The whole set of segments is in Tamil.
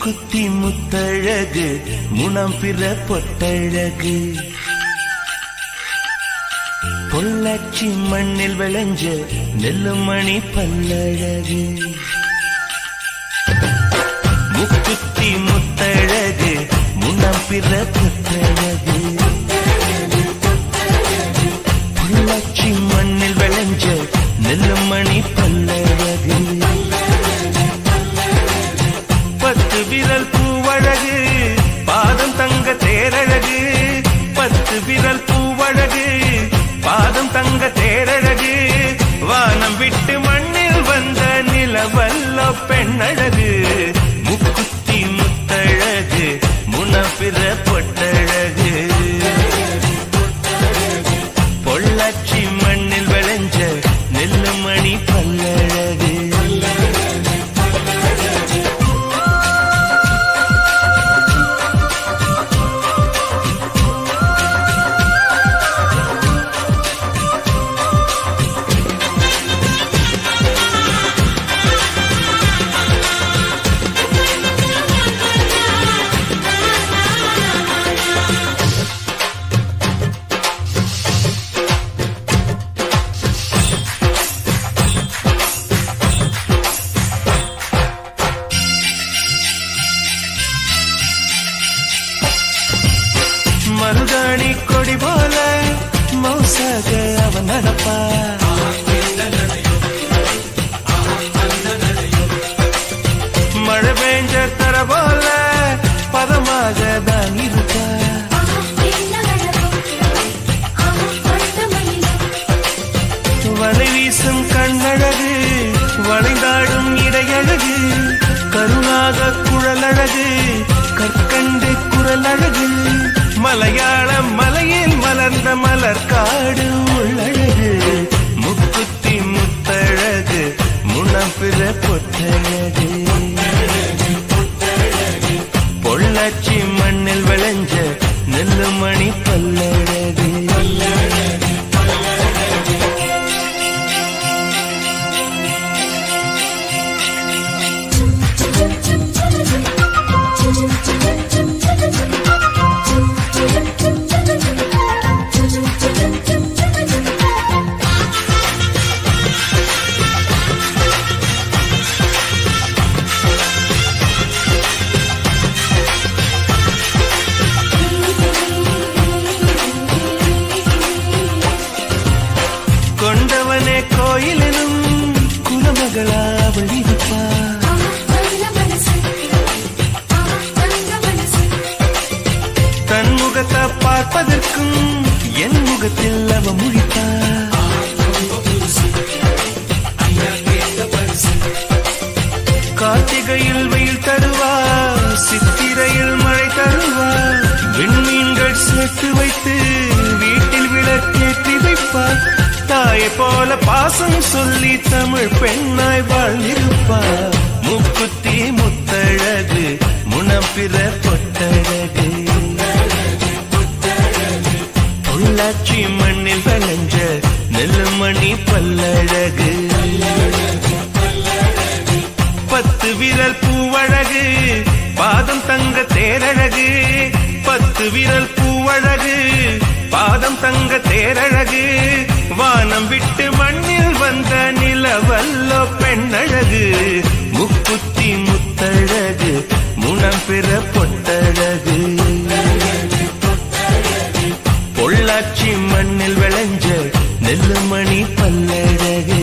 முக்குத்தி முத்தழகு முனம் பிற பொட்டழகு பொள்ளாச்சி மண்ணில் விளைஞ்ச நெல்லுமணி பல்லழகு முக்குத்தி முத்தழகு முனம் பிற பொட்டழகு பொள்ளாச்சி மண்ணில் விளைஞ்ச நெல்லுமணி பல்லழகு பத்து விரல் பூவழகு பாதம் தங்க தேரழகு பத்து விரல் பூவழகு பாதம் தங்க தேரழகு வானம் விட்டு மண்ணில் வந்த நிலவல்ல பெண்ணழகு முக்குத்தி முத்தழகு முனப்பிற பொட்டழகு பொள்ளாச்சி மண்ணில் விளைஞ்ச நெல்லுமணி பல்லழகு மருதாணி கொடி போல மௌசாக அவன் நடப்பா மழை பெஞ்ச தர போல பதமாக தான் இருப்பா வலை வீசும் கண்ணழகு வளைந்தாடும் இடையழகு கருணாக குழலழகு கற்கண்டு குரலழகு மலையாள மலையில் மலர்ந்த மலர்காடு உள்ளழகு முக்குத்தி முத்தழகு முனப்பிற பொட்டழகு பொள்ளாச்சி மண்ணில் விளைஞ்ச நெல்லுமணி பல்லழகு கொண்டவனே கோயிலினும் குலமகளா வழிருப்பா தன் முகத்தை பார்ப்பதற்கும் என் முகத்தில் அவ முழிப்பா கார்த்திகையில் வெயில் தருவா சித்திரையில் மழை தருவா விண்மீன்கள் சேர்த்து வைத்து வீட்டில் விளக்கேற்றி வைப்பார் தாயை போல பாசம் சொல்லி தமிழ் பெண்ணாய் வாழ்ந்திருப்பார் முக்குத்தி முத்தழகு முனப்பிற பொட்டழகு பொள்ளாச்சி மண்ணில் விளைஞ்ச நெல்லுமணி பல்லழகு பத்து விரல் பூவழகு பாதம் தங்க தேரழகு பத்து விரல் பூவழகு பாதம் தங்க தேரழகு வானம் விட்டு மண்ணில் வந்த நிலவல்ல பெண்ணழகு முக்குத்தி முத்தழகு முனம் பெற பொட்டழகு பொள்ளாச்சி மண்ணில் விளைஞ்ச நெல்லுமணி பல்லழகு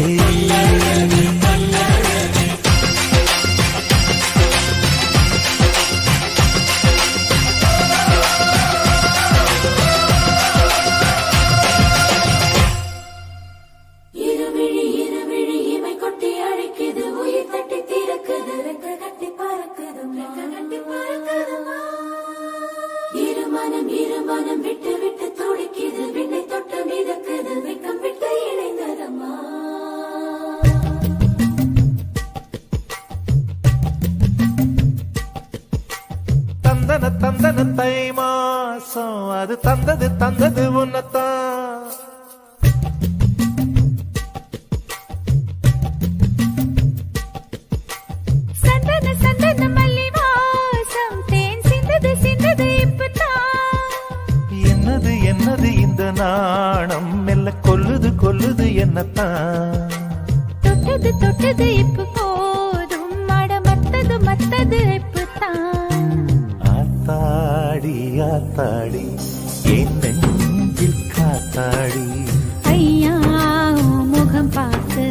மனம் விட்டு விட்டு துடிக்குது விண்ணை தொட்டு மிதக்குது வெக்கம் விட்டு இணைந்ததம்மா தந்தன தந்தன தை மாசம் அது தந்தது உன்னத்தான் சந்தன சந்தன மல்லி வாசம் என்னத்தான். தொட்டது தொட்டது இப்ப போதும் மட மத்தது மத்தது இப்பதான். ஆத்தாடி ஆத்தாடி என் நெஞ்சில் காத்தாடி. ஐயா உன் முகம் பார்த்து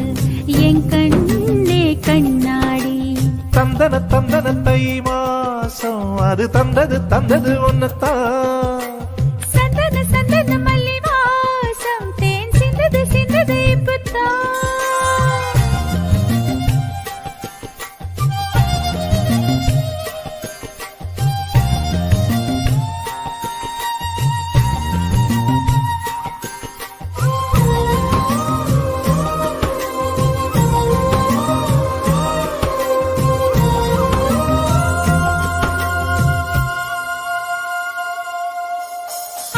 என் கண்ணே கண்ணாடி. தந்தன தந்தன தை மாசம் அது தந்தது தந்தது ஒன்னத்தான். சந்தன சந்தன மல்லி வாசம் தேன் சிந்தது சிந்தது இப்பதான்.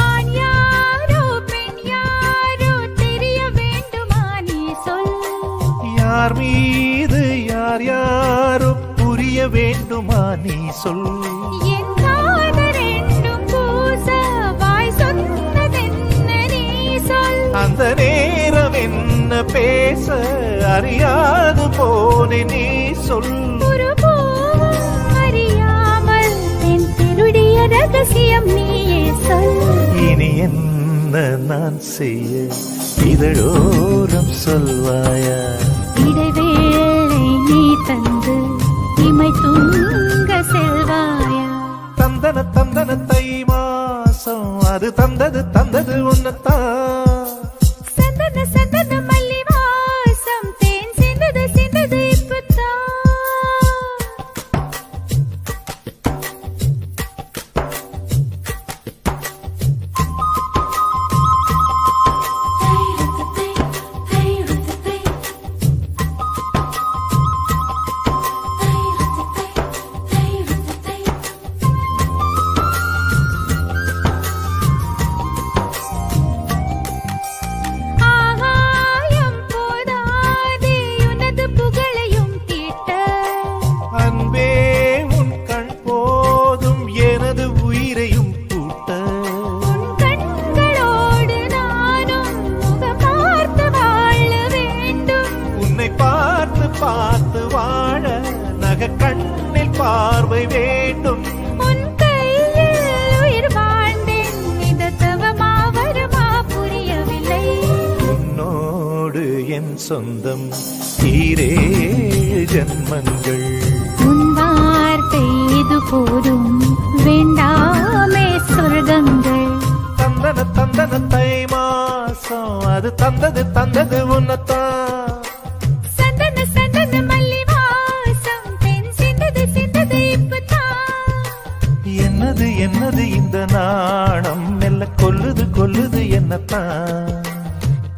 ஆண் யாரோ பெண் யாரோ தெரிய வேண்டுமா நீ சொல். யார் மீது யார் யாரோ புரிய வேண்டுமா நீ சொல். என் காது ரெண்டும் பூச வாய் சொன்னதென்ன நீ சொல். அந்த நேரம் என்ன பேச அறியாது போனே நீ சொல். ஒரு பூவும் அறியாமல் என் திருடிய ரகசியம் நீயே சொல். இனி என்ன நான் செய்ய இதழோரம் சொல்வாயா. இடைவேளை நீ தந்து இமை தூங்க செல்வாயா. தந்தன தந்தன தை மாசம் அது தந்தது தந்தது ஒன்னத்தான். சந்தன சந்தன மல்லி வாசம் தேன் சிந்தது சிந்தது இப்பதான். ஆகாயம் போதாதே உனது புகழையும் தீட்ட. அன்பே உன் கண் போதும் எனது உயிரையும் கூட்ட. உன் கண்களோடு நானும் முகம் பார்த்து வாழ வேண்டும். உன்னை பார்த்து பார்த்து வாழ நக கண்ணில் பார்வை வேண்டும். உன் கையில் உயிர் வாழ்ந்தேன் இது தவமா வருமா புரியவில்லை. உன்னோடு என் சொந்தம் ஈரே ஜன்மங்கள். உன் வார்த்தை இது போதும் வேண்டாமே சொர்க்கங்கள். தந்தன தந்தன தை மாசம் அது தந்தது தந்தது உன்னத்தான். சந்தன சந்தன மல்லி வாசம் தென் சிந்தது சிந்தது இப்பதான். என்னது என்னது இந்த நாணம் மெல்ல கொல்லுது கொல்லுது என்னத்தான்.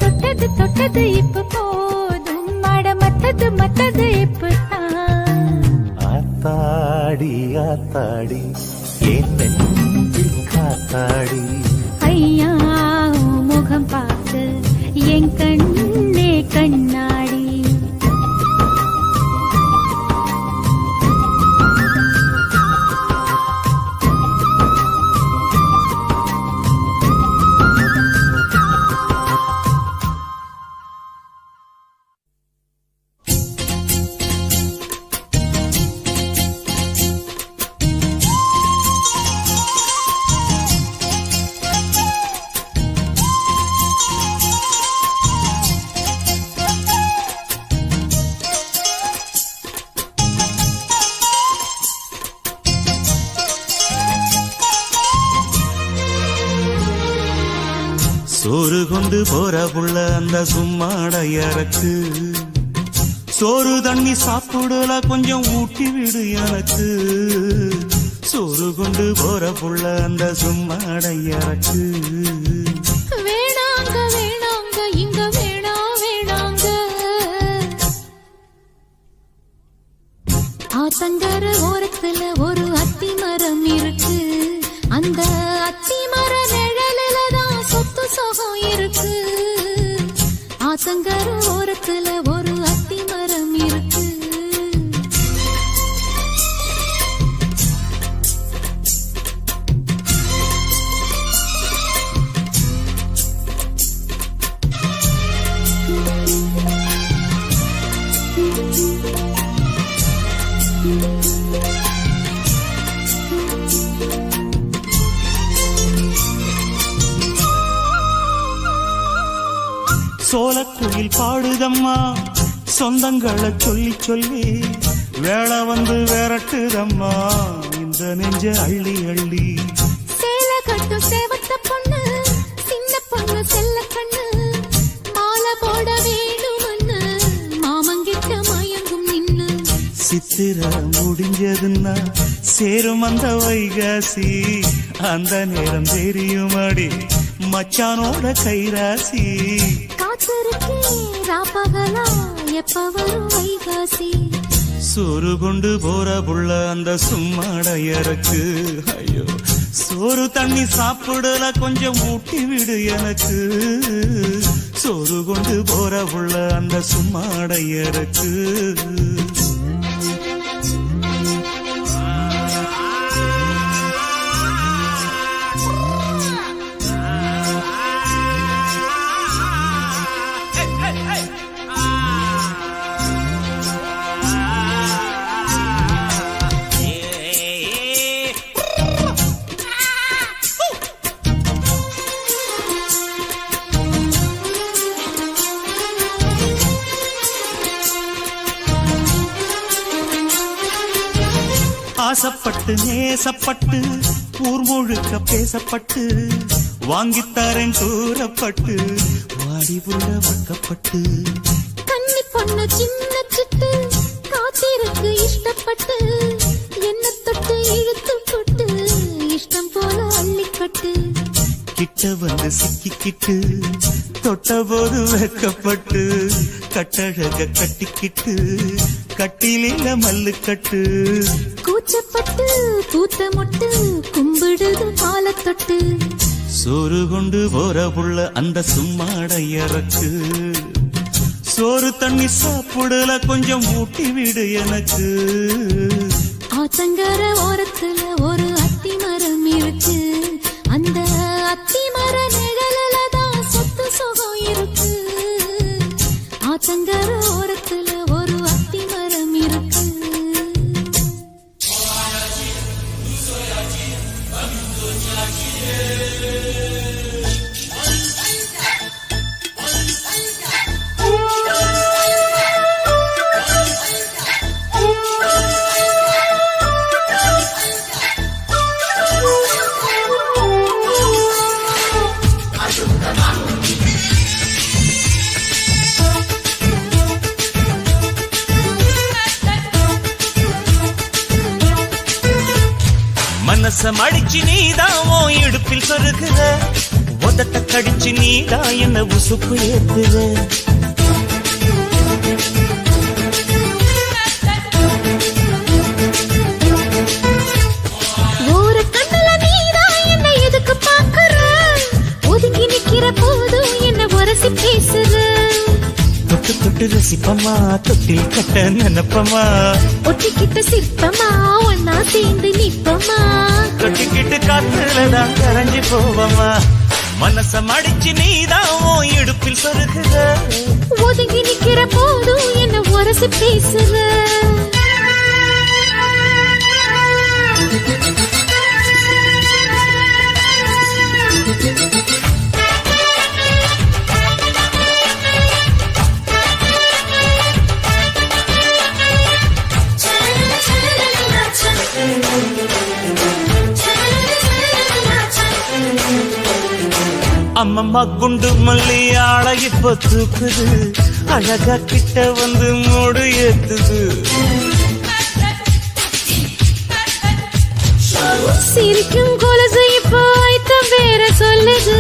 தொட்டது தொட்டது இப்ப போதும் மட மத்தது மத்தது இப்பதான். ஆத்தாடி ஆத்தாடி என் நெஞ்சில் காத்தாடி. ஐயா உன் முகம் பார்த்து என் கண்ணே கண்ணாடி. சோறு கொண்டு போற புள்ள அந்த சும்மாடையறக்கு. சோறு தண்ணி சாப்பிடல கொஞ்சம் ஊட்டி விடு எனக்கு. சோறு கொண்டு போற புள்ள அந்த சும்மாடையறக்கு. வேணாங்க வேணாங்க இங்க வேணா வேணாங்க. ஆத்தங்கர ஓரத்துல ஒரு அத்தி மரம் இருக்கு. அந்த அத்தி மர நிழலில தான் சொத்து சுகம் இருக்கு. ஆத்தங்கர ஓரத்துல ஒரு அத்தி மரம் இருக்கு. சோலக்குயில் பாடுதம்மா சொந்தங்களை சொல்லி சொல்லி வேளை வந்து விரட்டுதம்மா இந்த நெஞ்ச அள்ளி அள்ளி. சேல கட்டும் சேவத்த பொண்ணு சின்ன பொண்ணு செல்ல கண்ணு மாலை போட வேணும்னு மாமங்கிட்ட மயங்கும் நின்னு. சித்திர முடிஞ்சதுன்னா சேரும் அந்த வைகாசி அந்த நேரம் தெரியுமாடி மச்சானோட கைராசி. காத்திருக்கேன் ராப்பகலா எப்ப வரும் வைகாசி. சோறு கொண்டு போற புள்ள அந்த சும்மாடையறக்கு ஐயோ சோறு தண்ணி சாப்பிடல கொஞ்சம் ஊட்டி விடு எனக்கு. சோறு கொண்டு போற புள்ள அந்த சும்மாடையறக்கு. ஆசப்பட்டு நேசப்பட்டு ஊர் முழுக்க பேசப்பட்டு வாங்கித்தாரன் கூறப்பட்டு வாடி புள்ள வக்கப்பட்டு. கன்னி பொண்ணு சின்ன சிட்டு காத்திருக்கு இஷ்டப்பட்டு என்ன தொட்டு இழுத்து தொட்டு இஷ்டம் போல அள்ளிக்கட்டு. கிட்ட வந்து சிக்கிக்கிட்டு தொட்ட போது வெக்கப்பட்டு கட்டழக கட்டிக்கிட்டு கட்டிலில மல்லு கட்டு. கூச்சப்பட்டு பூத்த மொட்டு கும்பிடுது காலத்தொட்டு. சோறு கொண்டு போற புள்ள அந்த சும்மாடையறக்கு. சோறு தண்ணி சாப்பிடல கொஞ்சம் ஊட்டி விடு எனக்கு. ஆத்தங்கர ஓரத்துல ஒரு அத்தி மரம் இருக்கு அந்த அத்தி மர நிழலில தான் சொத்து சுகம் இருக்கு. ஆத்தங்கர ஓரத்துல ஒரு அத்தி மரம் இருக்கு. மனச மடிச்சு நீதான் இடுப்பில் சொருகுற உதட்ட கடிச்சு நீதான் என்ன உசுப்பு ஏத்துற. ஒரு கண்ணுல நீதான் என்ன எதுக்கு பாக்குற ஒதுங்கி நிக்கிற போதும் என்ன உரசி பேசுற. தொட்டு தொட்டு ரசிப்பமா தொட்டில் கட்ட நினைப்பமா ஒட்டிக்கிட்ட சிற்பமா ஒன்னா சேர்ந்து நிப்பமா. தொட்டிக்கிட்டு காத்துலதான் கரைஞ்சு போவமா. மனச மடிச்சு நீதான் இடுப்பில் சொருகுற ஒதுங்கி நிக்கிற போதும் என்ன உரசி பேசுற. அம்மம்மா குண்டு மல்லி ஆளை இப்ப தூக்குது அழகா கிட்ட வந்து மூடு ஏத்துது. சிரிக்கும் கொலுசு இப்போ ஐட்டம் வேற சொல்லுது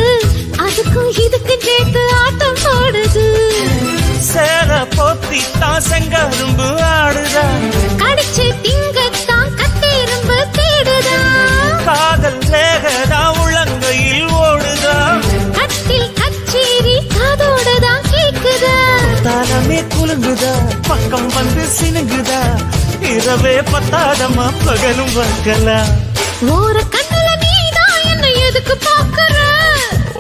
அதுக்கும் இதுக்கு சேர்த்து ஆட்டம் போடுது. சேர போத்தி தான் செங்கரும்பு ஆடுதா கடிச்சு திங்கத்தான் கட்டெரும்பு தேடுதா. காதல் வேகதா உளங்கையில் ஓடுதா. கட்டில் கச்சேரி காதோடதான் கேக்குதா. தானமே குலுங்குதா பக்கம் வந்து சினுங்குதா. இரவே பத்தாதமா பகலும் வக்கலா. ஒரு கண்ணுல நீதான் என்ன எதுக்கு பாக்குற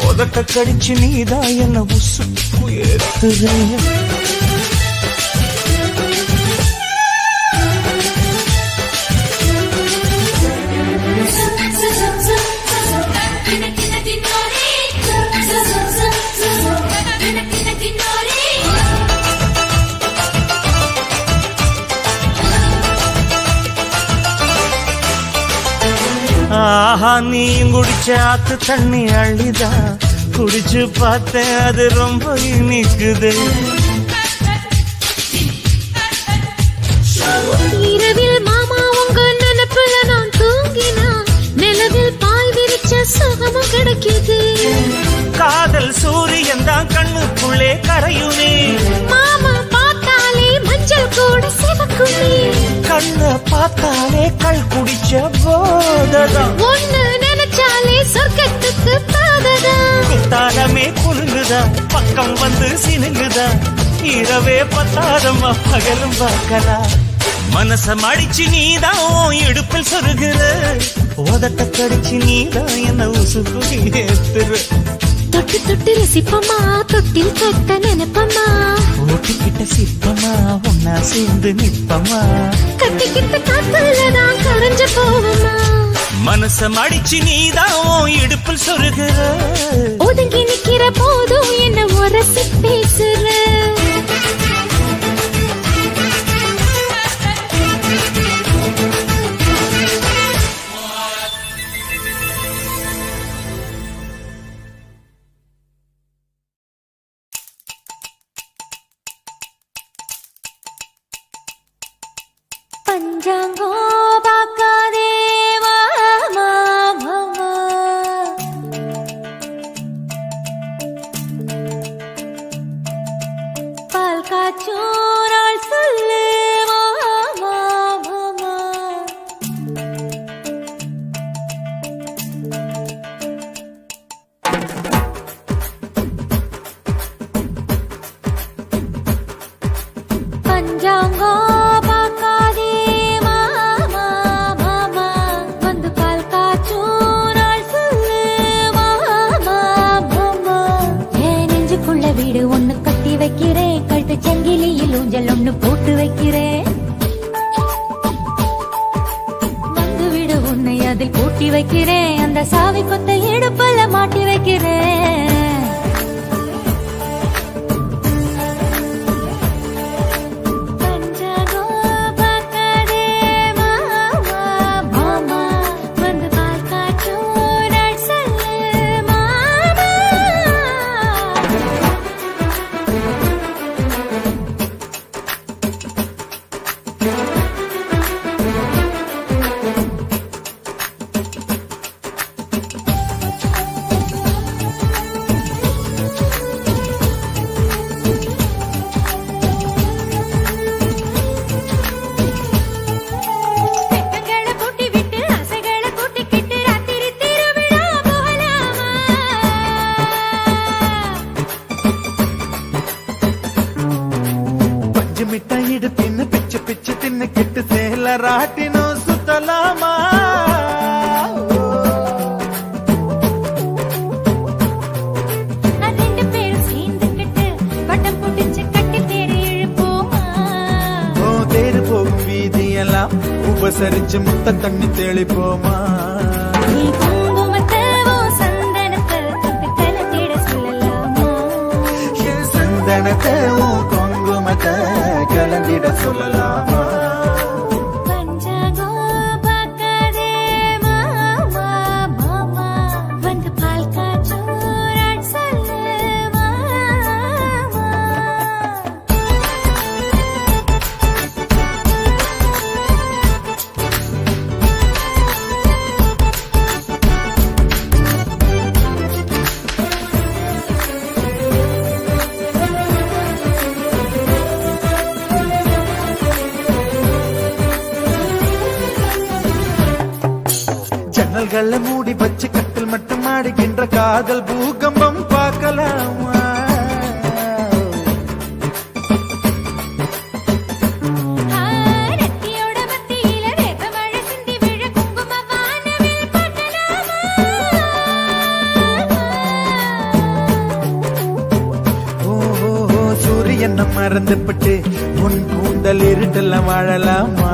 உதட்ட கடிச்சு நீதான் என்ன உசுப்பு ஏத்துற. Dino நீயும் குடிச்ச ஆத்து தண்ணி அள்ளிதான் குடிச்சு பார்த்தேன் அது ரொம்ப இனிக்குது. இரவில் மாமா உங்க நினைப்புல நான் தூங்கினா நிலவில் பாய் விரிச்ச சுகமும் கிடைக்குது. காதல் சூரியன் தான் கண்ணுக்குள்ளே கரையுமே. மாமா பார்த்தாலே மஞ்சள் கூட சிவக்குமே. கண்ண பார்த்தாலே கள் குடிச்ச போததான். ஒண்ணு நினைச்சாலே சொர்க்கத்துக்கு பாததான். குத்தாலமே குலுங்குதா பக்கம் வந்து சினுங்குதா. இரவே பத்தாதம்மா பகலும் பார்க்கலா. மனச மடிச்சு நீதான் இடுப்பில் சொருகிற. உதட்ட கடிச்சு நீதான் என்ன உசுப்பு ஏத்துற. தொட்டு தொட்டு ரசிப்பமா தொட்டில் கட்ட நினைப்பமா. ஓட்டிக்கிட்ட சிப்பமா ஒன்னா சேர்ந்து நிப்பமா. கட்டிக்கிட்ட காத்துலதான் கரைஞ்ச போவமா. மனச மடிச்சு நீதான் இடுப்பில் சொருகிற. ஒதுங்கி நிக்கிற போதும் என்ன உரசி பேசுற. பஞ்சாங்கோ பார்க்காதே மாமா மாமா. பால் காய்ச்சும் நாள் சொல்லு மாமா மாமா. பஞ்சாங்கோ ஒண்ணு கட்டி வைக்கிறேன். கழுத்து சங்கிலியில் ஊஞ்சல் ஒண்ணு போட்டு வைக்கிறேன். வந்து விடு உன்னை அதில் பூட்டி வைக்கிறேன். அந்த சாவி கொத்த இடுப்புல மாட்டி வைக்கிறேன். இடுப்பின்னு பிச்சு பிச்சு தின்னு கிட்டு சேல ராட்டினும் சுத்தலாமா. ரெண்டு பேரும் சேர்ந்துக்கிட்டு பட்டம் பிடிச்சு கட்டி தேர் இழுப்போமா. ஓ தேர் போகும் வீதியெல்லாம் உபசரிச்சு முத்த தண்ணி தெளிப்போமா. சந்தனத்தை குங்குமத்தை கலந்திட சொல்லலாமா. பஞ்சாங்கோ பார்க்காதே மாமா மாமா. வந்து பால் காய்ச்சும் சொல்லு மாமா. ஜன்னல்களை மூடி வச்சு கட்டில் மட்டும் ஆடுகின்ற காதல் பூகம்பம் பார்க்கலாமா. சூரியனை மறந்துபட்டு உன் கூந்தல் இருட்டெல்லாம் வாழலாமா.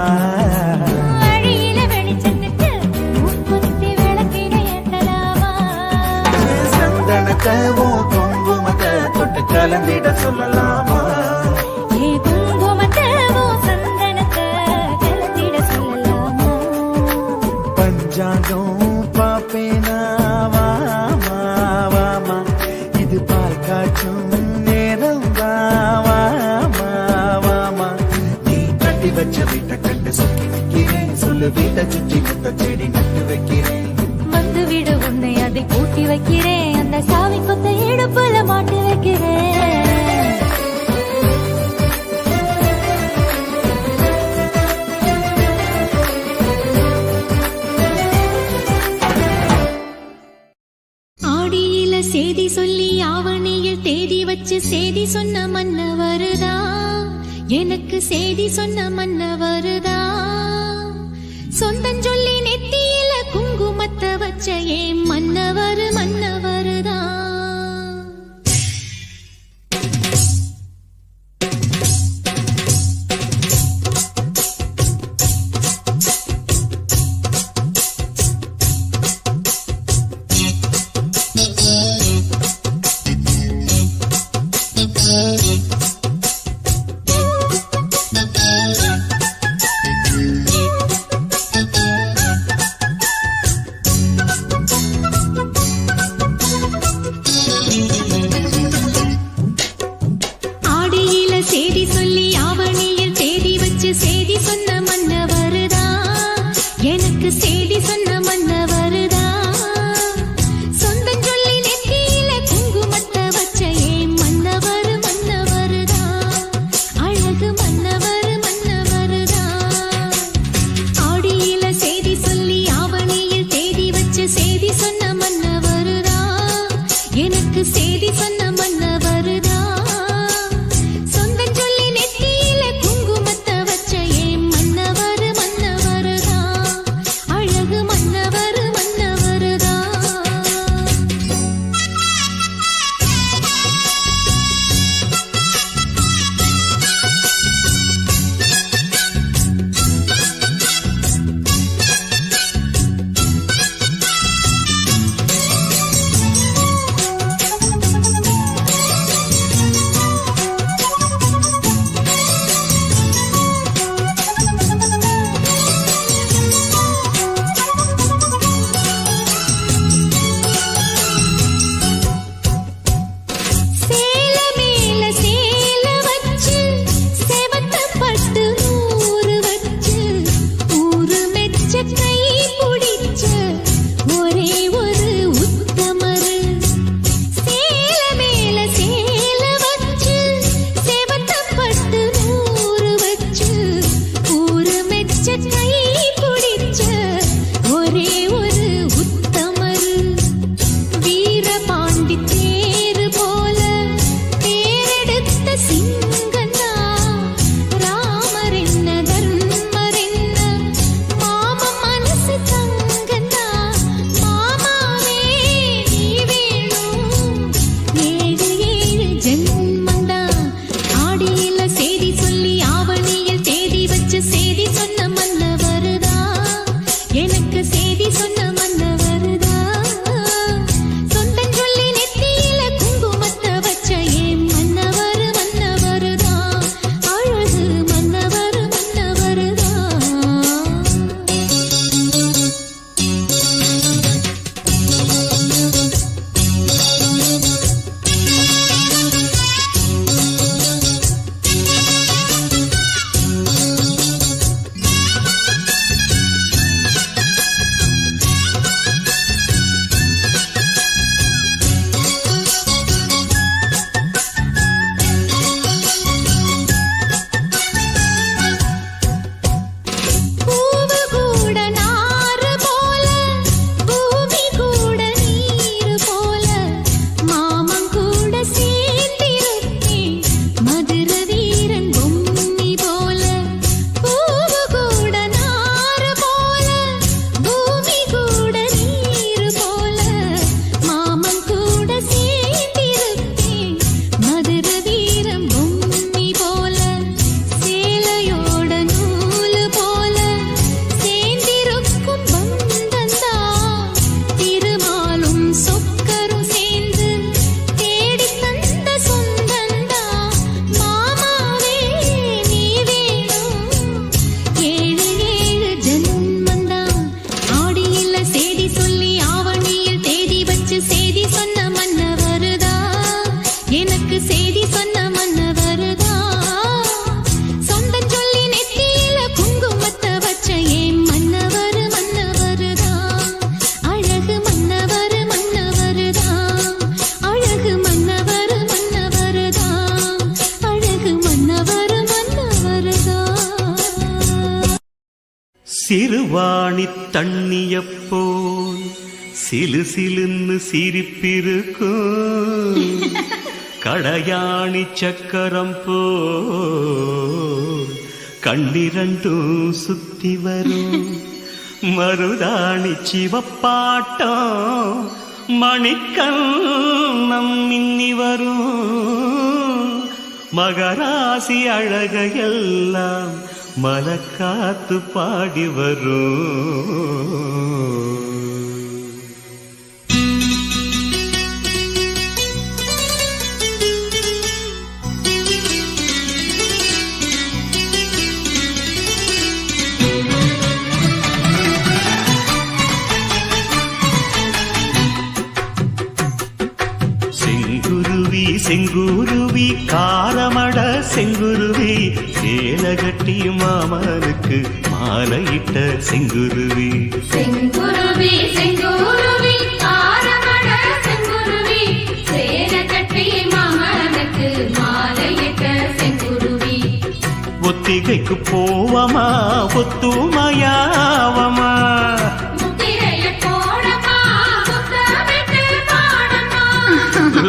குங்குமத்தை தொட்டு கலந்திட சொல்லலாமா. பஞ்சாங்கம் பாப்ப உங்க வீட்டை சுற்றி முத்த செடி நட்டு வைக்கிறேன். வந்து விடு உன்னை அதை பூட்டி வைக்கிறேன். அந்த சாவி கொத்த இடுப்புல மாட்டி வைக்கிறேன். ஆடியில சேதி சொல்லி ஆவணியில் தேதி வச்சு சேதி சொன்ன மன்ன வருதா, எனக்கு சேதி சொன்ன மன்ன வருதா. சொந்தம் சொல்லி நெத்தியில குங்குமத்தை வச்ச ஏன் மன்னவரு மன்னவருதா. எனக்கு சேதி சொன்ன மன்ன வருதா. சொந்தம் சொல்லி நெத்தி சிறுவாணி தண்ணியப்போல் சிலு சிலுன்னு சிரிப்பிருக்கும் கடையாணி சக்கரம் போல் கண்ணிரண்டும் சுத்தி வரும் மருதாணி சிவப்பாட்டம் மணிக்கண்ணம் மின்னி வரும் மகராசி அழகையெல்லாம் மலக்காத்து பாடி வரும். செங்குருவி காரமட செங்குருவி சேலகட்டி மாமனுக்கு மாலையிட்ட செங்குருவி. செங்குருவி செங்குருவி காரமட செங்குருவி சேலகட்டி மாமனுக்கு மாலையிட்ட செங்குருவி. ஒத்திகைக்கு போவமா ஒத்துமையாவமா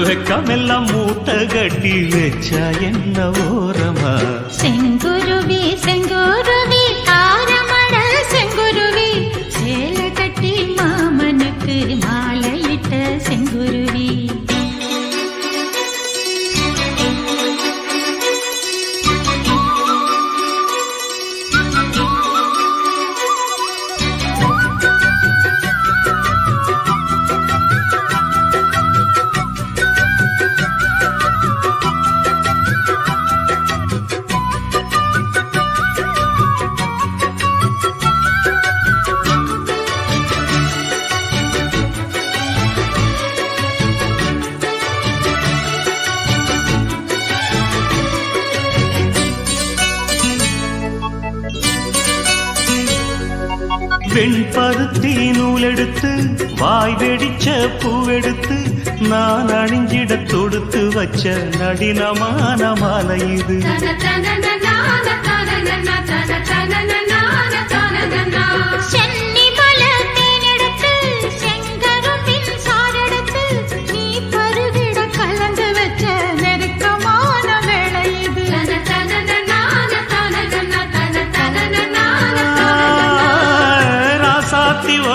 வெக்கமெல்லாம் மூட்டை கட்டி வச்சா என்ன ஓரமா. செங்குருவி செங்குருவி காரமட செங்குருவி சேல கட்டி மாமனுக்கு மாலையிட்ட செங்குருவி. வெண்பருத்தி நூலெடுத்து வாய் வெடிச்ச பூவெடுத்து நான் அணிஞ்சிட தொடுத்து வச்ச நடினமான மாலை இது.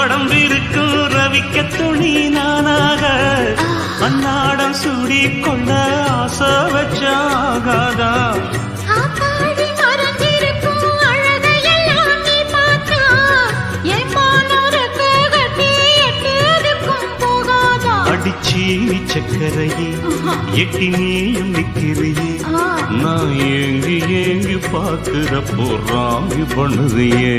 உடம்பிருக்கும் ரவிக்க துணி நானாக அன்னாடம் சூடி கொள்ள ஆசை வச்சாகாதா. அடிச்சி சக்கரையே எட்டி நீயும் நிக்கிறியே நான் ஏங்கி ஏங்கி பாக்குறப்போ ராங்கி பண்ணுதையே.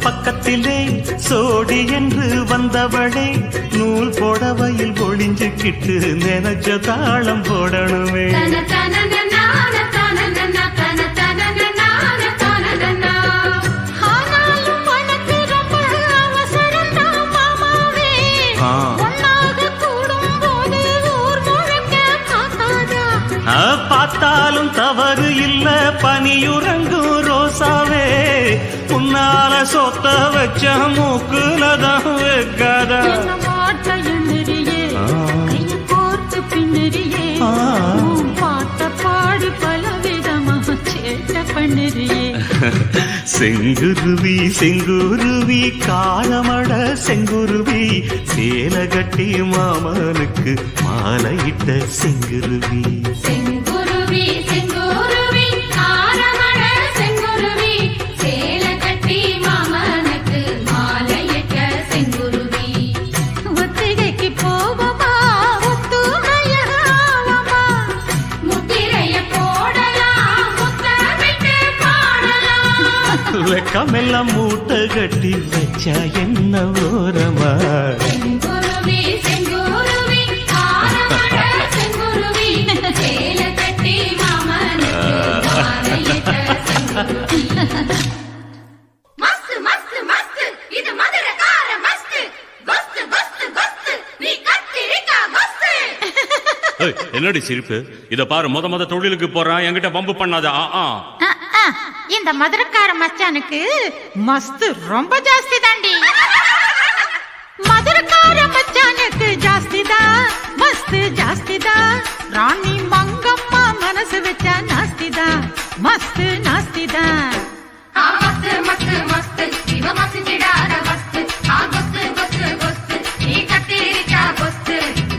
பக்கத்திலே சோடி என்று வந்தவளே நூல் போடவையில் ஒளிஞ்சுக்கிட்டு நினைச்ச தாளம் போடணுமே. பார்த்தாலும் தவறு இல்ல பனியுறங்கும் ரோசாவே உன்னால சொத்த வச்ச மூக்குலதான் வைக்காத. செங்குருவி செங்குருவி காலமட செங்குருவி சேல கட்டி மாமனுக்கு மாலையிட்ட செங்குருவி செங்குருவி செங்குருவி காரமட செங்குருவி சேல கட்டி மாமனுக்கு மாலையிட்ட செங்குருவி ஒத்திகைக்கு போவமா ஒத்துமையாவமா முத்திரைய போடலாம் முத்தமிட்டு பாடலாம் வெக்கமெல்லாம் மூட்டை கட்டி வச்சா என்ன ஓரமா செங்குருவி செங்குருவி காரமட செங்குருவி சேல கட்டி மாமனுக்கு மாலையிட்ட செங்குருவி மஸ்து மஸ்து மஸ்து இது மதுரகார மஸ்து கொஸ்து கொஸ்து கொஸ்து நீ கத்திரிக்கா கொஸ்து என்னடி சிரிப்பு? இத பாரு, முத தொழிலுக்கு போறான், என்கிட்ட பம்பு பண்ணாத. இந்த மதுரக்கார மச்சானுக்கு மஸ்து ரொம்ப ஜாஸ்தி தாண்டி. மதுரக்கார மச்சானுக்கு ஜாஸ்தி தான், மஸ்து ஜாஸ்தி தான். ராணி மங்கம்மா மனசு வச்சா நாஸ்தி தான், மஸ்து நாஸ்தி தான். மஸ்து மஸ்து மஸ்து இவ மசிஞ்சிடாத மஸ்து கொஸ்து கொஸ்து கொஸ்து நீ கத்திரிக்கா கொஸ்து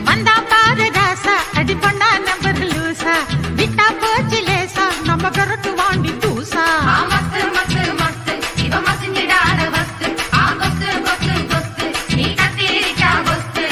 வந்தா பாரு ராசா, அடி பண்ணா நம்பர் லூசா, விட்டா போச்சு லேசா, நம்ம கரட்டு வாண்டி தூசா. மஸ்து மஸ்து மஸ்து இவ மசிஞ்சிடாத மஸ்து கொஸ்து கொஸ்து கொஸ்து நீ கத்திரிக்கா கொஸ்து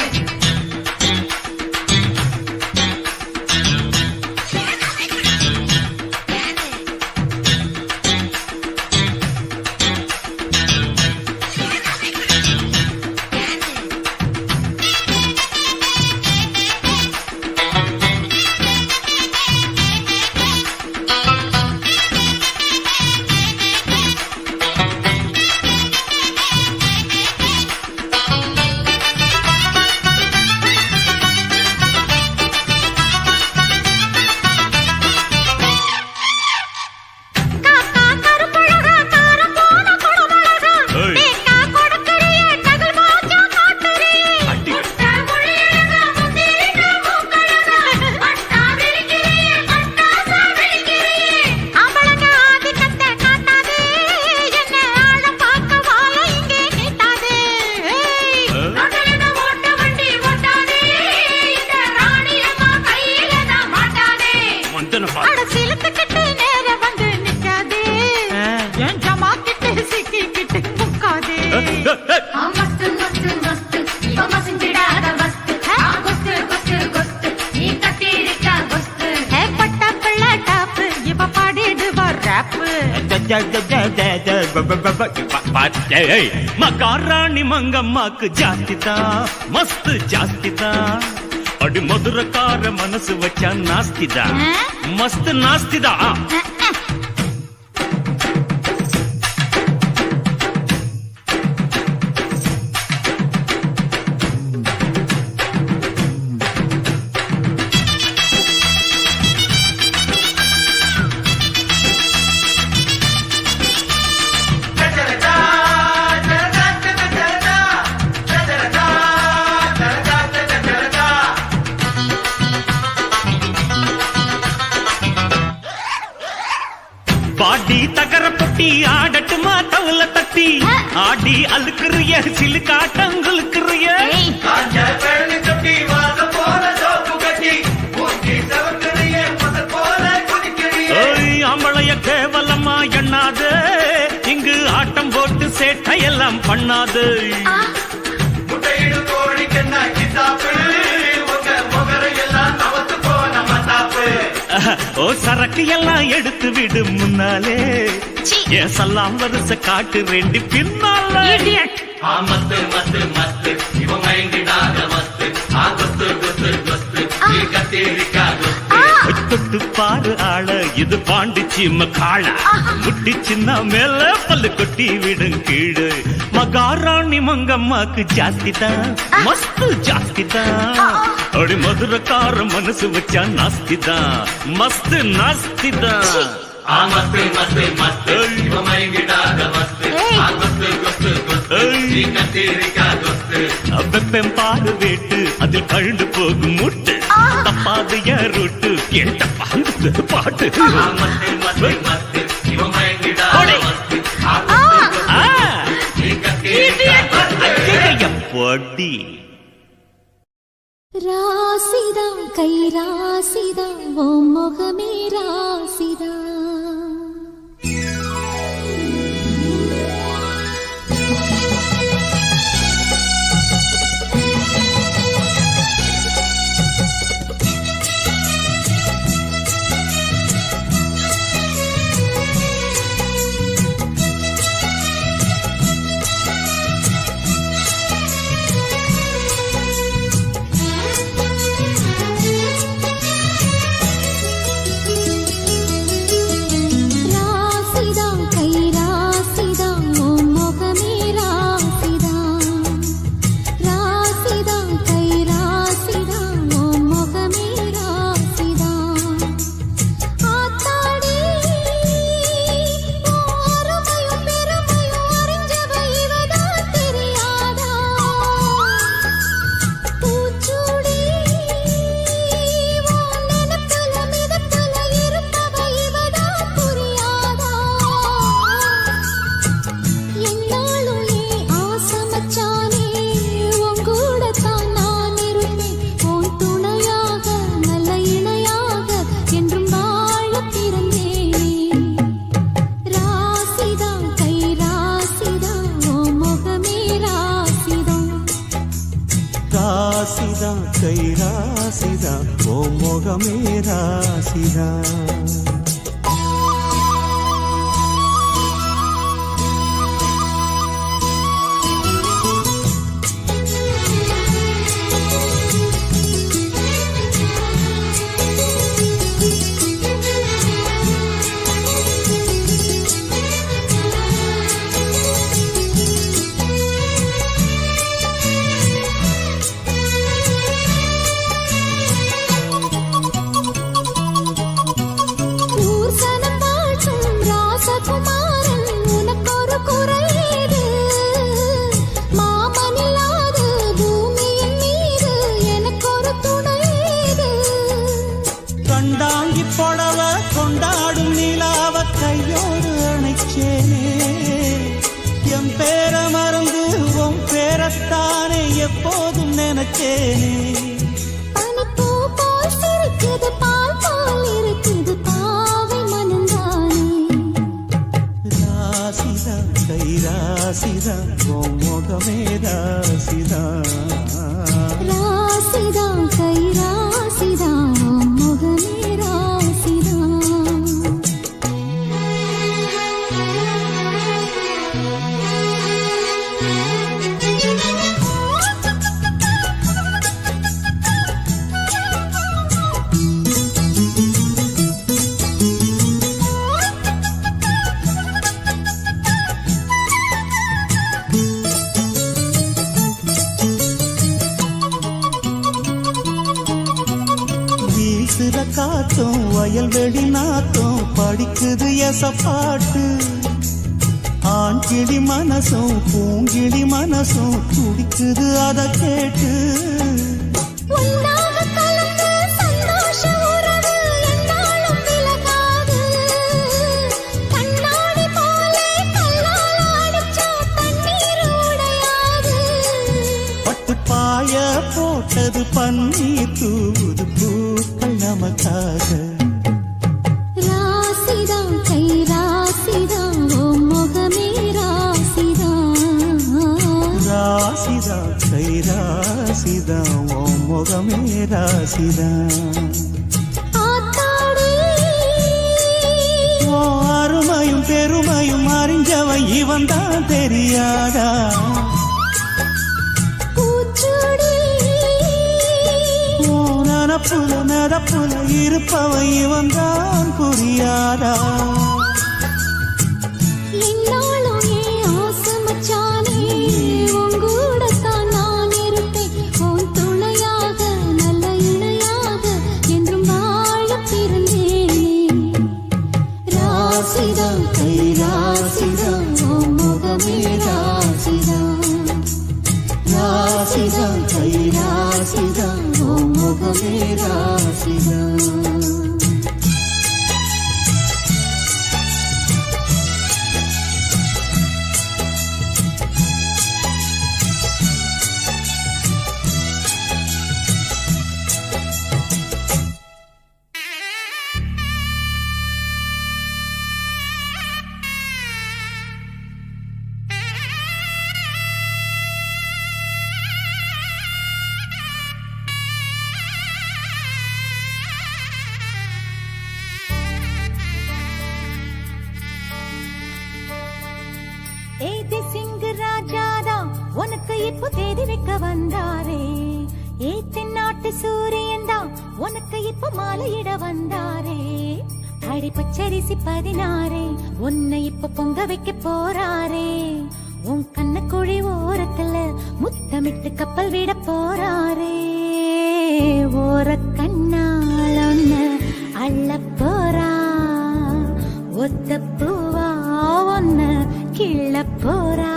காக்கா கருப்பழகா, காரம் போன குடமிளகா, ஏய். தேக்கா கொடுக்கறியே, நகல் மோச்சா காட்டுறியே. முட்டை முழியழகா முந்திரிக்கா மூக்கழகா பட்டா விரிக்கிறியே பட்டாசா விரிக்கிறியே ஆம்பளங்க ஆதிக்கத்தை காட்டாதே, என்ன ஆழம் பார்க்க வாழ இங்கே நீட்டாதே. ஏய். நடுவுல ஓட்ட வண்டி ஓட்டாதே இந்த ராணியம்மா கையில நான் மாட்டாதே அட சிலுத்துக்கிட்டு நேர வந்து நிக்காதே, என் ஜமாக்கிட்டு சிக்கிக்கிட்டு முக்காதே. மஸ்து மஸ்து மஸ்து இவ மசிஞ்சிடாத மஸ்து கொஸ்து கொஸ்து கொஸ்து நீ கத்திரிக்கா கொஸ்து பட்ட பிள்ளை டாப்பு, இவ பாடிடுவா ராப்பு. மகாராணி மங்கம்மாக்கு ஜாஸ்தி தான், மஸ்து ஜாஸ்தி தான். அடி மதுரக்கார மனசு வச்சா நாஸ்தி தான், மஸ்து நாஸ்தி தான். பாடி தகர பொட்டி ஆடட்டுமா தவுல தட்டி ஆடி அழுக்குறிய சிலுக்காட்டங்களுக்குறிய அம்பளைய கேவலமா எண்ணாது, இங்கு ஆட்டம் போட்டு சேட்டையெல்லாம் பண்ணாது. ஓ சரக்கு எல்லாம் எடுத்து விடு முன்னாலே, என் சல்லாம் வருஷ காட்டு ரெண்டு பின்னால. மஸ்து மஸ்து மஸ்து இவ மயங்கிடாத மஸ்து கொஸ்து கொஸ்து கொஸ்து நீ கத்திரிக்கா கொஸ்து தொட்டு பாரு ஆள, இது பாண்டிச்சி மக்காள, முட்டி சின்ன மேல பல்லு கொட்டி விடும் கீழு. மகாராணி மங்கம்மாக்கு ஜாஸ்தி தான், மஸ்து ஜாஸ்தி தான். அடி மதுரக்கார மனசு வச்சா நாஸ்தி தான், மஸ்து நாஸ்தி தான். மஸ்து மஸ்து மஸ்து இவ மயங்கிடாத மஸ்து கொஸ்து கொஸ்து கொஸ்து நீ கத்திரிக்கா கொஸ்து வெப்பம் பாரு வேட்டு, அதில் கழுந்து போகும் முட்டு, தப்பாது ரூட்டு கேட்ட பாட்டு. மஸ்து மஸ்து மஸ்து இவ மயங்கிடாத போட்டி. ராசிதா கை ராசிதா ஓ முகமே ராசிதா. ராசிதா கை ராசிதா ஓ முகமே ராசிதா. கண்டாங்கி பொடவ கொண்டாடும் நிலாவ கையோடு அணைச்சேனே, என் பேர மறந்து உன் பேரத்தானே எப்போதும் நினைச்சேனே. பனிப்பூ போல் சிரிக்குது பால் போல் இருக்குது பாவை மனந்தானே. ராசிதா கை ராசிதா ஓ முகமே ராசிதா. ராசிதா கை ராசிதா ஓ முகமே ராசிதா. வீசுற காத்தும் வயல்வெளி நாத்தும் படிக்குது எசப்பாட்டு. ஆண் கிளி மனசும் பூங்கிளி மனசும் துடிக்குது அத கேட்டு. உன்னாக கலந்த சந்தோஷ உறவு என்னாலும் விலகாது. கண்ணாடி போலே கல்லால் அடிச்சா தண்ணீர் உடையாது. பட்டு பாய போட்டது பன்னீர் தூது பூக்கள் நமக்காக. ராசிதா கை ராசிதா ஓ முகமே ராசிதா. ராசிதா கை ராசிதா ஓ முகமே ராசிதா. ஆத்தாடி ஓ அருமையும் பெருமையும் அறிஞ்சவன் இவன் தான் தெரியாதா. பூச்சுடி ஓ நனப்புல நடப்புல இருப்பவன் இவன் தான் புரியாதா. என்னாலும் ஏன் ஆசை மச்சானே, உன் கூடத்தான் நான் இருப்பேன். உன் துணையாக நல்ல இணையாக என்றும் வாழ பிறந்தேனே. ராசிதா கை ராசிதா ஓ முகமே ராசிதா. ராசிதா கை ராசிதா ஓ முகமே ராசிதா. இப்போ தேதி வைக்க வந்தாரே ஏ தென்னாட்டு சூரியன் தான் உனக்கு இப்போ மாலையிட வந்தாரே அடி பச்சரிசி 16 உன்னை இப்ப பொங்க வைக்க போறாரே உன் கண்ணக்குழி ஓரத்துல முத்தமிட்டு கப்பல் விட போறாரே ஓர கண்ணால் ஒன்னு அள்ள போறா ஒத்த பூவா ஒன்னு கிள்ள போறா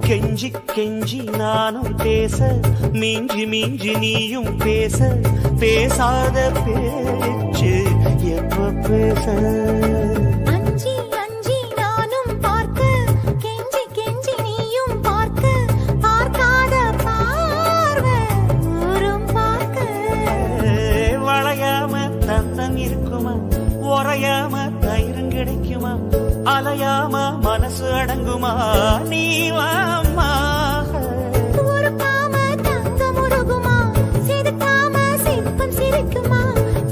கெஞ்சி கெஞ்சி நானும் பேச மிஞ்சி மிஞ்சி நீயும் பேச பேசாத பேச்சு எப்ப பேச அஞ்சி அஞ்சி நானும் பார்க்க கெஞ்சி கெஞ்சி நீயும் பார்க்க பார்க்காத பார்வை ஊரும் பார்க்க வளையாம தந்தம் இருக்குமா உறையாம தயிரும் கிடைக்குமா அலையாம மனசு அடங்குமா நீ வாம்மா ஒரு காம தங்க முருகுமா சிரிக்காம சிற்பம் சிரிக்குமா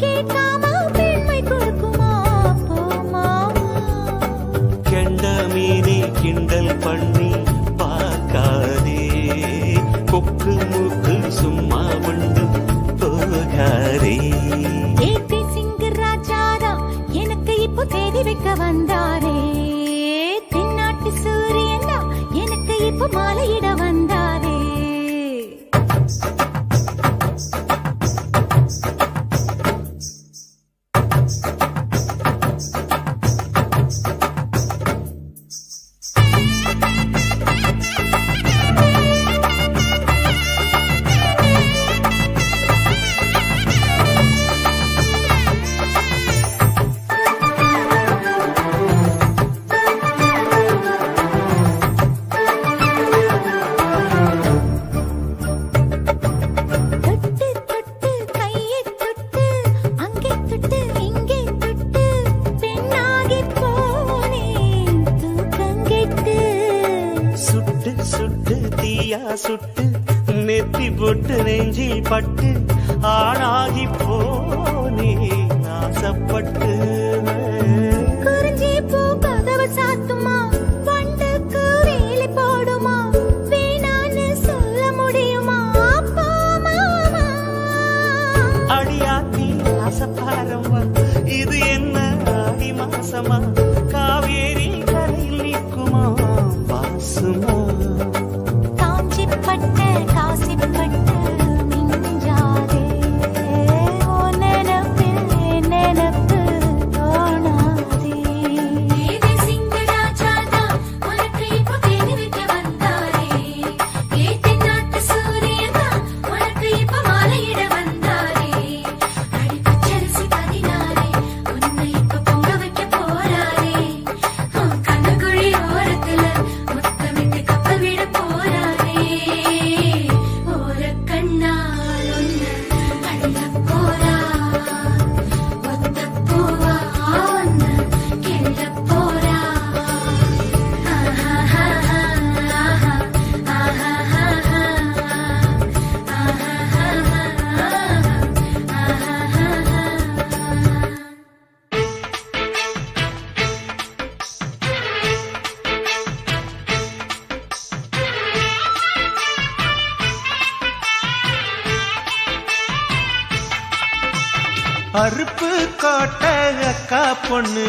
கேட்காம பெண்மை கொடுக்குமா போமா கெண்ட மீனே கிண்டல் பண்ணி பார்க்காதே கொக்கு மூக்கு சும்மா உண்டு போகாதே ஏபி சிங்க ராஜாரா எனக்கு இப்போ தேதி வைக்க வந்தாரே தென்னாட்டு சூரியன் தான் எனக்கு இப்போ மாலையிட வந்தாரே சுட்டு நெத்தி போட்டு நெஞ்சில் பட்டு ஆளாகி போனே நாசப்பட்டு குறிஞ்சி பூ கதவு சாத்துமா வண்டுக்கு வேலி போடுமா வேணான்னு சொல்ல முடியுமா போமா அடியாத்தி ஆசப்பாரம்மா இது என்ன ஆடி மாசமா காவேரி கரையில் நிற்குமா வாசுமா பட்ட காசிப்பட்டு மிஞ்சாதே ஓ நினப்பு நினப்பு தோணாதே ஏதே சிங்கராஜாதா உனக்கு இப்போ தேடி வைக்க வந்தாரே ஏ தென்னாட்டு சூரியனா உனக்கு இப்போ மாலையிட வந்தாரே அடி பச்சரிசி 16 உன்னை இப்போ பொங்க வைக்க போறாரே கண்ணகுழி ஓரத்துல முத்தமிட்டு கப்பல் விட போறாரே ஒரு அருப்பு கோட்டை அக்கா பொண்ணு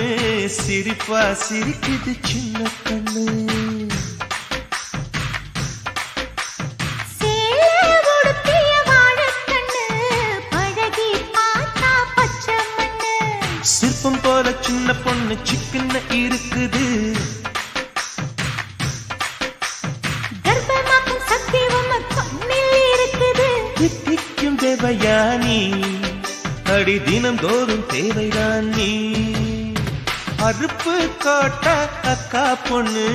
சிரிப்பா சிரிக்குது சின்ன கண்ணு. சிற்பம் போல சின்ன பொண்ணு சிக்கன இருக்குது. கர்ப்பமாக்கும் சக்தி உம்ம கண்ணில் இருக்குது. தித்திக்கும் தேவயானி அடி தினம் தோறும் தேவைதான் நீ. அருப்பு கோட்டை அக்கா பொண்ணு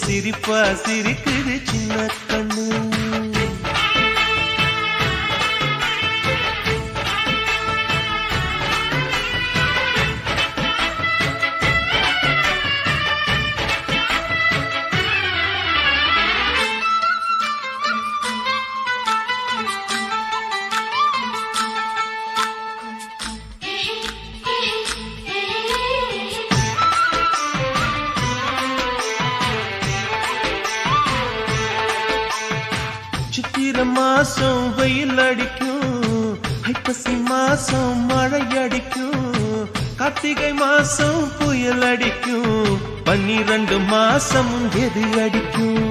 சிரிப்பா சிரிக்குது சின்ன கண்ணு. சித்திரை மாசம் வெயில் அடிக்கும், ஐப்பசி மாசம் மழை அடிக்கும், கார்த்திகை மாசம் புயல் அடிக்கும், 12 மாசம் எது அடிக்கும்?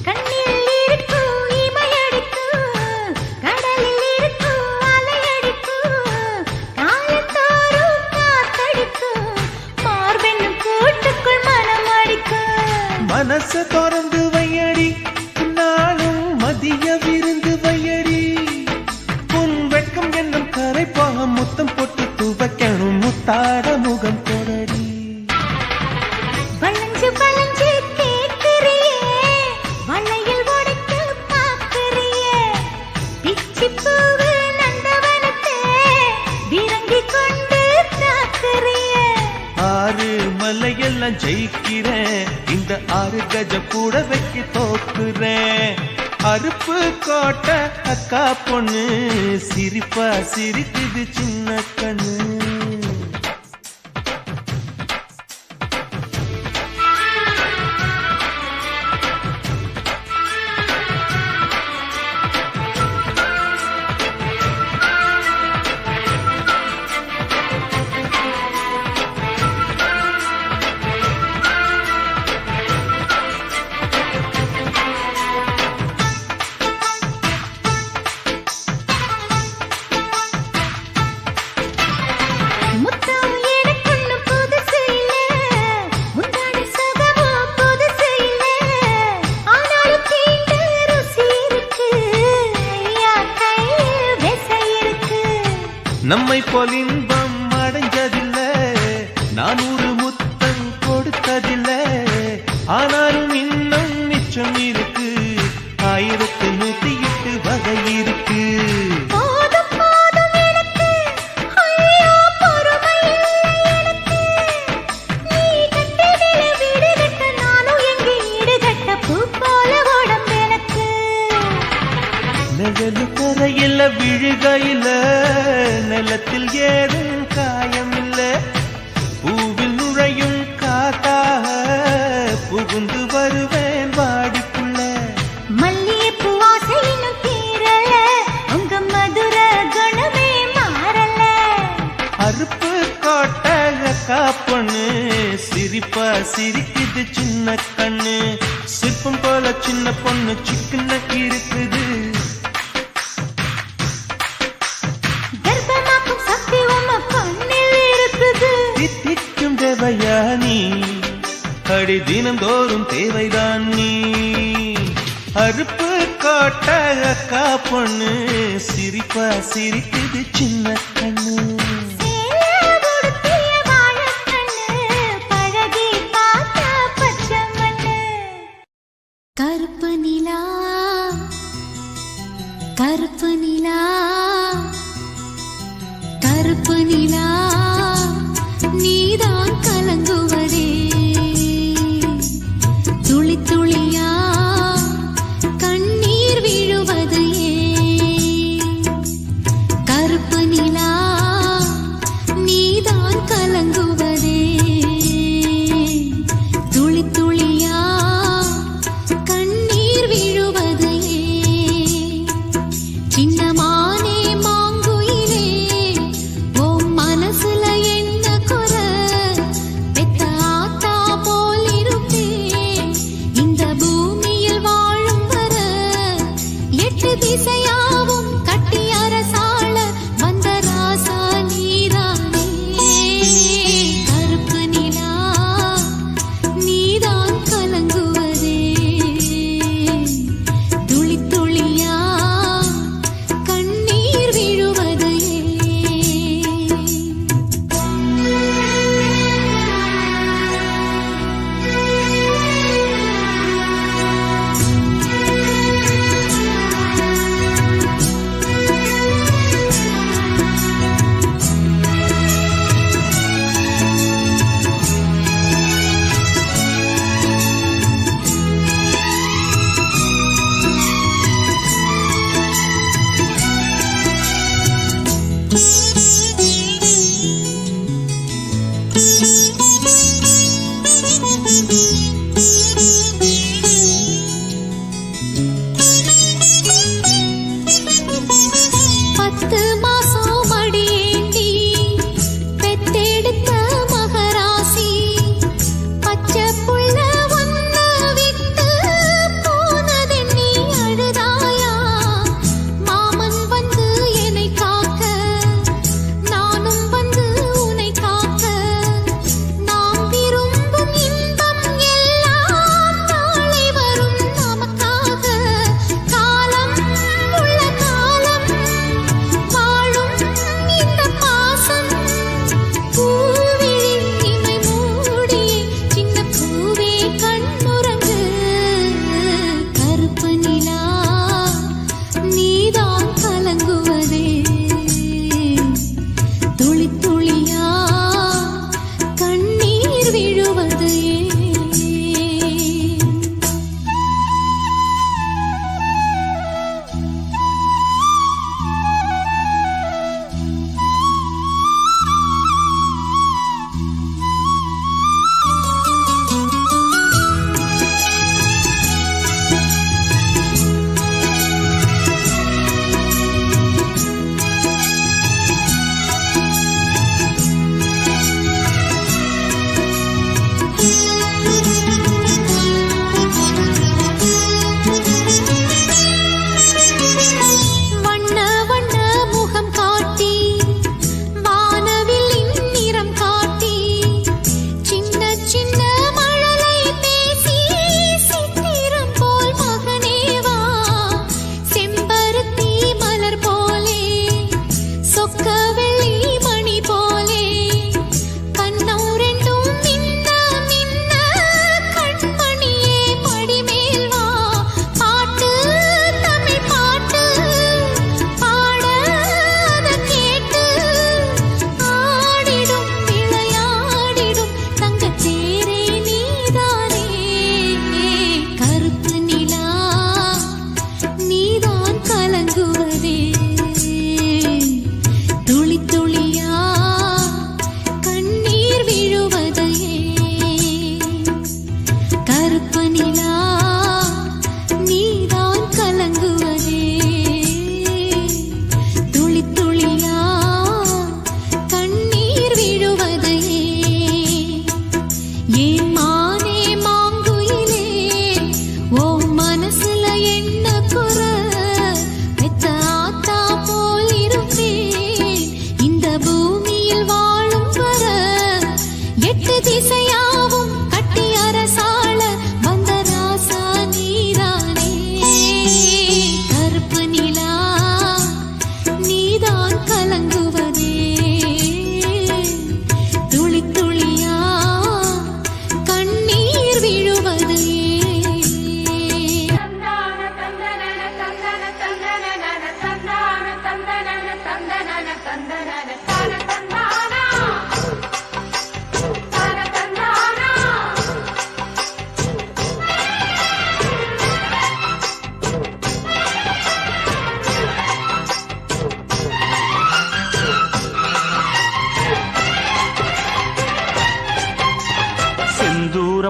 கண்ணில் இருக்கும் இமை அடிக்கும், கடலில் இருக்கும் அலை அடிக்கும், காலத்தோறும் காத்தடிக்கும், மார்பென்னும் கூட்டுக்குள் மனம் அடிக்கும். மனச திறந்து வையடி நாளும் மதிய விருந்து வையடி. உன் வெட்கம் என்னும் கரைப்பாக முத்தம் போட்டு துவைக்கணும் முத்தாட முகம் போடடி. வளைஞ்சு வளைஞ்சு கேட்கிறியே, வளையல் உடைக்க பார்க்கிறியே, பிச்சி பூவு நந்தவனத்தே விரங்கி கொண்டு தாக்குறியே. 6 மலையெல்லாம் ஜெயிக்கிறேன், இந்த 6 கஜ கூட வைக்க தோக்குறேன். அருப்பு கோட்டை அக்கா பொண்ணு சிரிப்பா சிரிக்குது சின்ன கண்ணு. முத்தம் எனக்குன்னு புதுசு இல்ல, முந்தானை சுகமும் புதுசு இல்ல, ஆனாலும் தீண்ட ருசி இருக்கு, ஐயா கையில் விசை இருக்கு. நம்மை போல் இன்பம் அடைஞ்சதில்ல, 400 முத்தம் கொடுத்ததில்ல, ஆனாலும் இன்னும் மிச்சம் இருக்கு, 1108 வகை இருக்கு. போதும் போதும் எனக்கு, ஐயோ பொறுமை இல்லை எனக்கு, நீ கட்டிடில வீடு கட்ட நானும் எங்கே ஈடு கட்ட, பூ போல உடம்பு எனக்கு. நிழலு கரையில விழுகையில நிலத்தில் ஏதும் காயம் இல்ல, பூவில் நுழையும் காத்தாக புகுந்து வருவேன் வாடிக்குள்ள. மல்லிகைப்பூ வாசை இன்னும் தீரல, உங்க மதுர குணமே மாறல. அருப்பு கோட்டை அக்கா பொண்ணு சிரிப்பா சிரிக்குது சின்ன கண்ணு. சிற்பம் போல சின்ன பொண்ணு சிக்கன இருக்குது. கர்ப்பமாக்கும் சக்தி உம்ம கண்ணில் இருக்குது. தித்திக்கும் தேவயானி அடி தினம் தோறும் தேவைதான் நீ. அருப்பு கோட்டை அக்கா பொண்ணு சிரிப்பா சிரிக்குது சின்ன கண்ணு. சேலை உடுத்திய வாழைக்கண்ணு, பழகி பார்த்தா பச்சை மண்ணு. கருப்பு நிலா, கருப்பு நிலா, கருப்பு நிலா, நீதான் கலங்குவதே, துளி துளியா கண்ணீர் விழுவது ஏன்? கருப்பு நிலா, நீதான் கலங்குவதே, துளி துளியா கண்ணீர் விழுவது ஏன்? சின்னமானே மாங்குயிலே, ஓ திசையாவும் கட்டி அரசாள வந்த ராசா நீதானே கருப்பு நிலா நீதான் கலங்குவதே துளி துளியா கண்ணீர் விழுவதே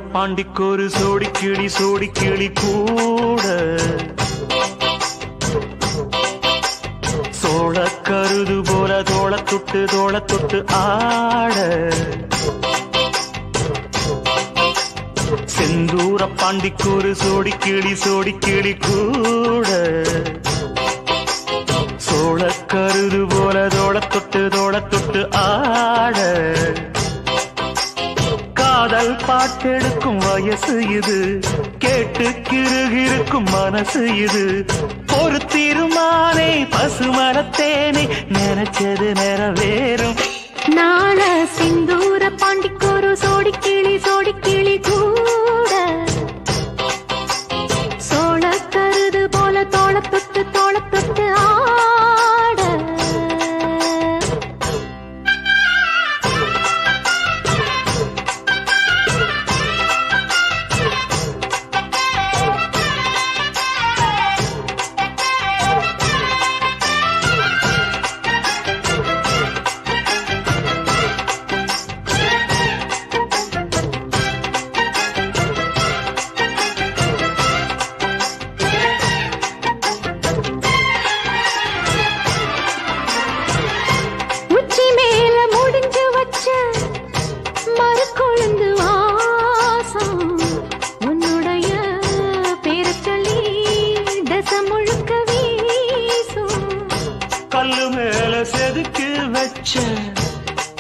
பாண்டிக்கொரு சோடி கிளி கூட சோழ கருது போல தோள தொட்டு ஆட செந்தூர பாண்டிக்கொரு சோடி கிளி கூட பழசு இது கேட்டு கிருகிருக்கும் மனசு இது ஒரு தீர்மானே பசுமரத்தேனே நினைச்சது நிறைவேறும் நாள சிந்தூர பாண்டிக்கோரு சோடி கிளி கூட சோழ கருது போல தோள தொட்டு ஆட உச்சி மேல முடிஞ்சு வச்ச மறுக்கொழுந்து வாசம் உன்னுடைய பேரை சொல்லி தசை முழுக்க வீசும் கல்லு மேல செதுக்கி வச்ச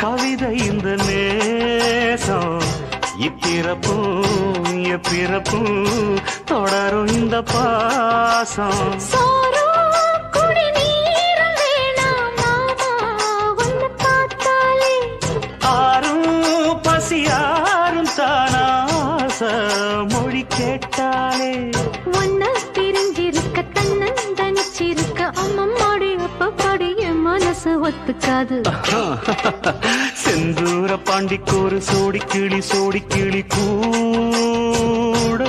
கவிதை இந்த நேசம் இப்பிறப்பும் எப்பிறப்பும் தொடரும் இந்த பாசம் சோறும் குடிநீரும் வேணாம் மாமா உன்னை பார்த்தாலே ஆறும் பசியாரும் தானாச மொழி கேட்டாலே ஒன்ன பிரிஞ்சிருக்க தன்னந்தனிச்சிருக்க அம்மம்மாடி அப்பப்படி என் மனசு ஒத்துக்காது செந்தூர பாண்டிக்கோரு சோடி கிளி கூட